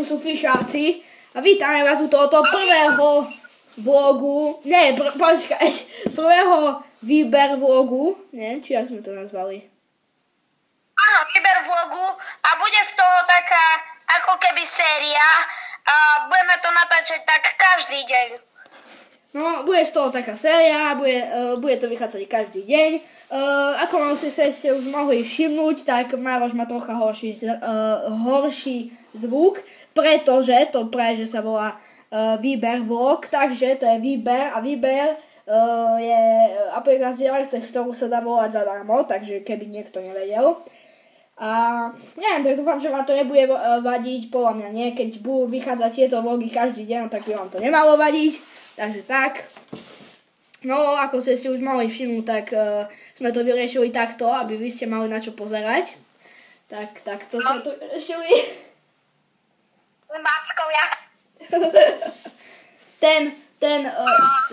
sú Fišáci a vítame vás u tohoto prvého vlogu, prvého výber vlogu, či jak sme to nazvali? Áno, výber vlogu a bude z toho taká ako keby séria a budeme to natáčať tak každý deň. No, bude z toho taká séria, bude to vychádzať každý deň. Ako ste už mohli všimnúť, tak Maroš má trocha horší zvuk, pretože to práve, že sa volá výber vlog, takže to je výber a výber je aplikácia, ktorú sa dá volať zadarmo, takže keby niekto nevedel. A neviem, tak dúfam, že vám to nebude vadiť, podľa mňa nie, keď budú vychádzať tieto vlogy každý deň, tak by vám to nemalo vadiť, takže tak. No, ako ste si už mohli všimnúť, tak sme to vyriešili takto, aby vy ste mali na čo pozerať. Tak to sme to vyriešili. Mackovia.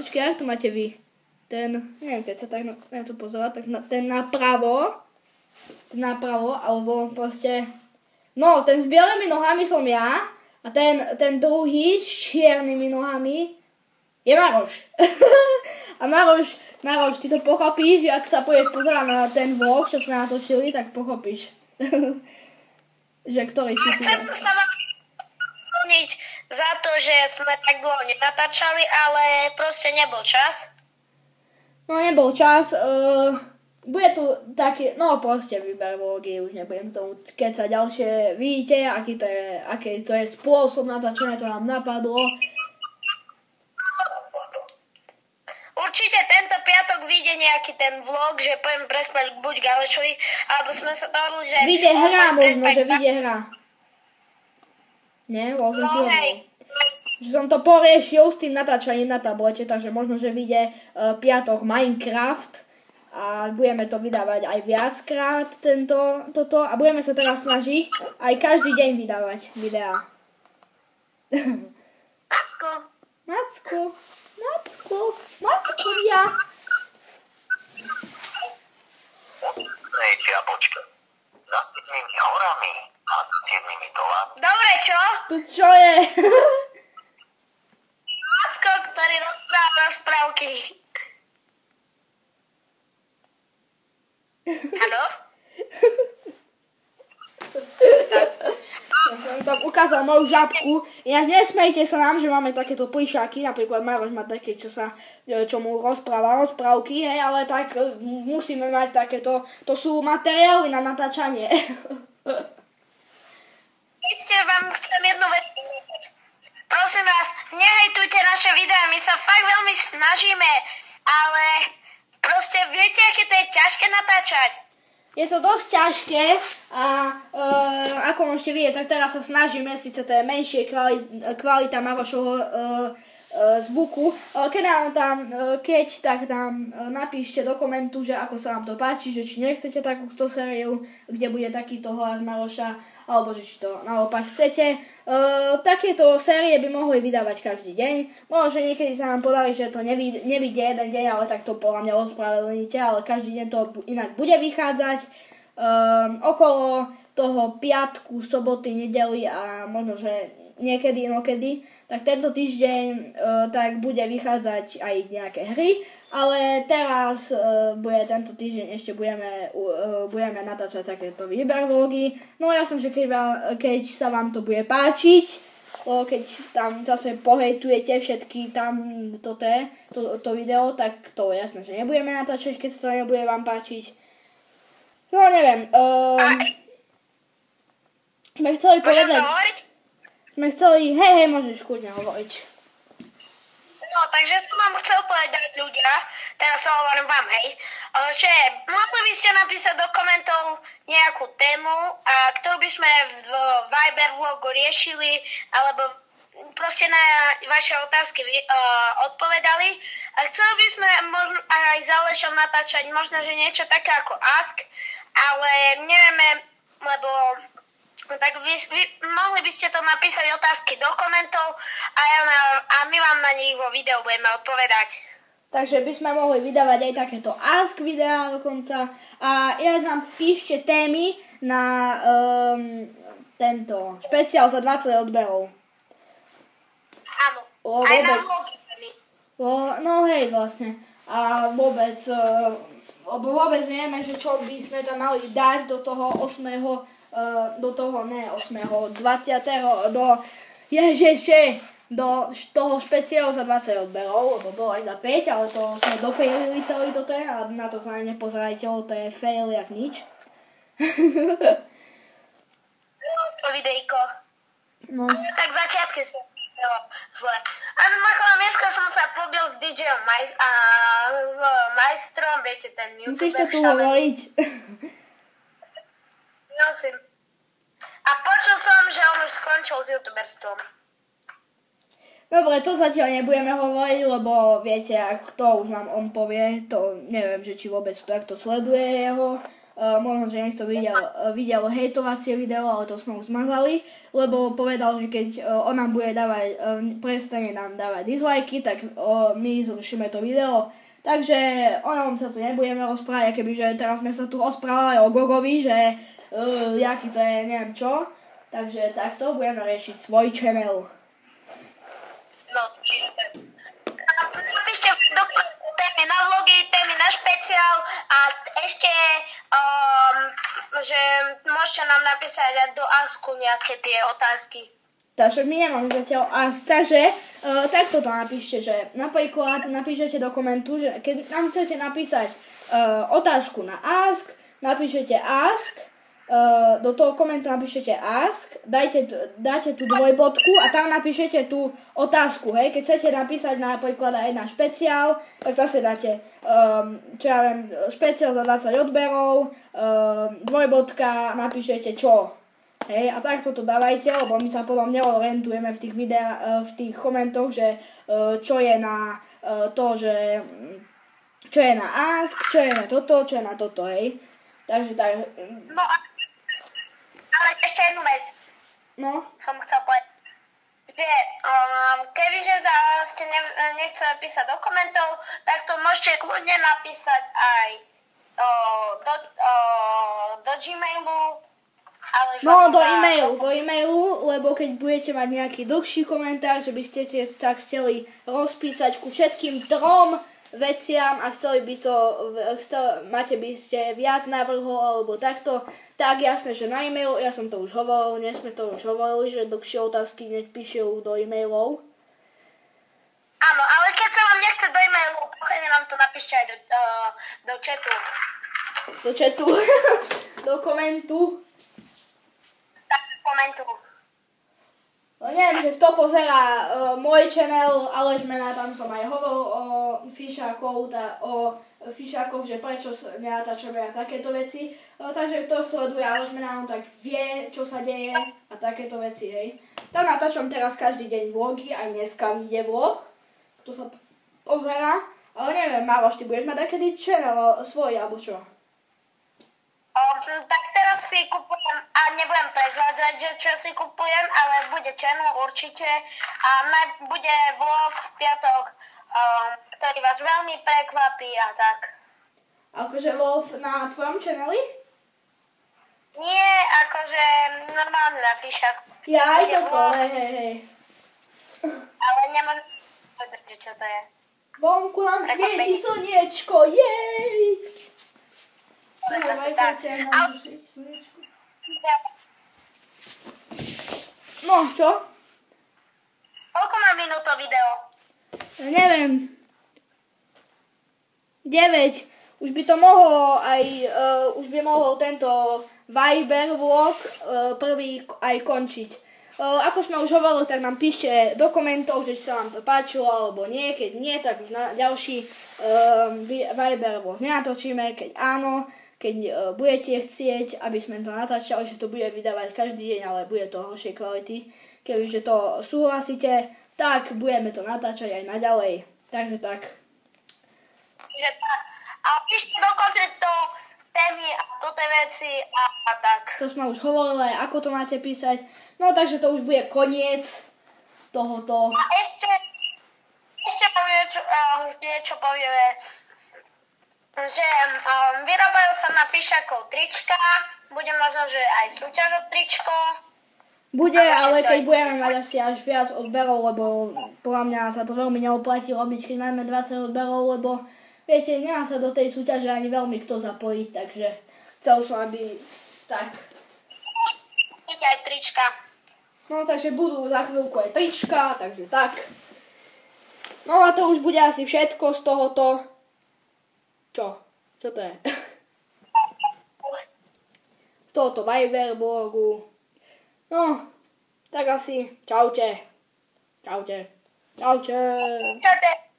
Počkaj, jak to máte vy? Neviem, keď sa tak na to pozerať, tak ten napravo, alebo proste, no, ten s bielými nohami som ja, a ten druhý s čiernymi nohami je Maroš. A Maroš, ty to pochopíš, ak sa pôjdeš pozerať na ten vlog, čo sme natočili, tak pochopíš. Že ktorý si tu. Chcem sa vám spomniť za to, že sme tak dlho nenatáčali, ale proste nebol čas. No, nebol čas. Bude tu taký, no proste výber vlogy, už nebudem tomu kecať ďalšie. Vidíte, aký to je spôsob natáčania, to nám napadlo. Určite tento piatok vyjde nejaký ten vlog, že pojem prespať buď Galečovi, alebo sme sa dohodli, že... Vyjde hra možno, že vyjde hra. Nie? Bol som No hej. Že som to poriešil s tým natáčaním na tablete, takže možno, že vyjde piatok Minecraft a budeme to vydávať aj viackrát toto a budeme sa teraz snažiť aj každý deň vydávať videá. Mackovia. Hej, Čiapočka, za 7 horami a 7 dolami. Dobre, čo? To čo je? Macko, ktorý rozpráva rozprávky. Áno? Ja som tam ukázal moju žabku. Ináč nesmejte sa nám, že máme takéto plišáky. Napríklad Maroš má také, čo mu rozpráva rozprávky, hej, ale tak musíme mať takéto. To sú materiály na natáčanie. Ešte vám chcem jednu vec. Prosím vás, nehejtujte naše videá, my sa fakt veľmi snažíme, ale proste viete, aké to je ťažké natáčať. Je to dosť ťažké a ako môžete vidieť, tak teraz sa snažíme, síce to je menšie kvalita Marošovho zvuku, ale keď tak tam napíšte do komentu, že ako sa vám to páči, že či nechcete takúto sériu, kde bude takýto hlas Maroša, alebo že či to naopak chcete. Takéto série by mohli vydávať každý deň. Možno, že niekedy sa nám podarí, že to nevidie jeden deň, ale tak to podľa mňa ospravedlníte, ale každý deň to inak bude vychádzať. Okolo toho piatku, soboty, nedely a možno, že niekedy inokedy, tak tento týždeň tak bude vychádzať aj nejaké hry, ale teraz bude tento týždeň ešte budeme natáčať takéto výber vlogy. No jasné, že keď sa vám to bude páčiť, keď tam zase pohejtujete všetky tam to video, tak to je jasné, že nebudeme natáčať, keď sa to nebude vám páčiť. No neviem, sme chceli povedať... Hej, môžeš kľudne hovoriť. No, takže som vám chcel povedať, ľudia, teraz sa hovorím vám, hej, že mohli by ste napísať do komentov nejakú tému, ktorú by sme v Viber vlogu riešili, alebo proste na vaše otázky odpovedali. A chceli by sme možno aj s Alešom natáčať možno, že niečo také ako Ask, ale nevieme, lebo... Tak vy mohli by ste to napísať otázky do komentov a my vám na nich vo videu budeme odpovedať. Takže by sme mohli vydávať aj takéto Ask videá dokonca. A ja nám píšte témy na tento špeciál za 20 odberov. Áno. O, Aj na vôbec. vlogy. No hej, vlastne. A vôbec nevieme, že čo by sme tam mali dať do toho 20. do toho špeciálu za 20 odberov, lebo bolo aj za 5, ale to sme dofailili celý toto a na to sa nepozerajte, to je fail jak nič. To videjko. No. Tak začiatky sú zle. A mimochodom, dneska som sa pobil s DJom a s majstrom, viete, ten youtuber. Musíš to tu hovoriť. Nosím. A počul som, že on už skončil s youtuberstvom. Dobre, to zatiaľ nebudeme hovoriť, lebo viete, ak to už vám on povie, to neviem, že či vôbec takto sleduje jeho. Možno, že niekto videl hejtovacie video, ale to sme už zmazali, lebo povedal, že keď on nám bude dávať, prestane nám dávať dislajky, tak my zrušíme to video. Takže o ňom sa tu nebudeme rozprávať, kebyže teraz sme sa tu rozprávali o Gogovi, že jaký to je, neviem čo. Takže takto budeme riešiť svoj channel. No, čiže napíšte do témy na vlogy, témy na špeciál a ešte, že môžete nám napísať aj do Asku nejaké tie otázky. Takže my nemáme zatiaľ takže takto to napíšte, že napríklad napíšete do komentu, že keď nám chcete napísať otázku na Ask, napíšete Ask, do toho komentu napíšete Ask, dáte tú dvojbodku a tam napíšete tú otázku, hej. Keď chcete napísať napríklad aj na špeciál, tak zase dáte, čo ja viem, špeciál za 20 odberov, dvojbodka, napíšete čo. Hej, a takto to dávajte, lebo my sa potom neorientujeme v tých v tých komentoch, že čo je na to, že čo je na Ask, čo je na toto, čo je na toto, hej. Takže tak. No ale ešte jednu vec. No. Som chcel povedať, že kebyže ste nechceli písať do komentov, tak to môžete kľudne napísať aj do Gmailu. No, do e-mailu, lebo keď budete mať nejaký dlhší komentár, že by ste si tak chceli rozpísať ku všetkým 3 veciam a máte by ste viac návrhov alebo takto, tak jasné, že na e-mail, ja som to už hovoril, dnes sme to už hovorili, že dlhšie otázky nepíšou do e-mailov. Áno, ale keď sa vám nechce do e-mailu, pokojne nám to napíšte aj do chatu. Do chatu, do komentu. Komentu. No neviem, že kto pozerá môj channel, ale tam som aj hovoril o fišákoch, že prečo nenatáčame a takéto veci. Takže kto sleduje Aležmena, tak vie, čo sa deje a takéto veci, hej. Tam natáčam teraz každý deň vlogy, aj dneska vyjde vlog, kto sa pozerá. Ale neviem, Mávaš, ty budeš mať takedy channel svoj, alebo čo? Tak teraz si kupujem, a nebudem prezvádzať, že čo si kupujem, ale bude channel určite a bude vlog v piatok, ktorý vás veľmi prekvapí a tak. Akože vlog na tvojom channeli? Nie, akože normálne na fišák. Ja aj toto, hej. Ale nemôžem povedať, že čo to je. Vonku nám svieti slniečko, jej! No, čo? Koľko má minút to video? Neviem. 9. Už by to mohlo aj, už by mohol tento Viber vlog prvý aj končiť. Ako sme už hovorili, tak nám píšte do komentov, že sa vám to páčilo alebo nie. Keď nie, tak už na ďalší Viber vlog nenatočíme. Keď áno, keď budete chcieť, aby sme to natáčali, že to bude vydávať každý deň, ale bude to horšej kvality. Kebyže to súhlasíte, tak budeme to natáčať aj naďalej. Takže tak. Že tak. A píšte do komentov témy a toto veci a tak. To sme už hovorili, ako to máte písať. No takže to už bude koniec tohoto. A ešte niečo povieme, že vyrábajú sa na fišákov trička, bude možno, že aj súťaž o tričko. Bude, ale keď budeme mať asi až viac odberov, lebo podľa mňa sa to veľmi neoplatí robiť, keď máme 20 odberov, lebo viete, nedá sa do tej súťaže ani veľmi kto zapojiť, takže chcel som, aby tak. Ide aj trička. No, takže budú za chvíľku aj trička, takže tak. No a to už bude asi všetko z tohoto. Čo? Čo to je? Z tohoto Viber blogu. No, tak asi. Čaute. Čaute. Čaute. Čaute.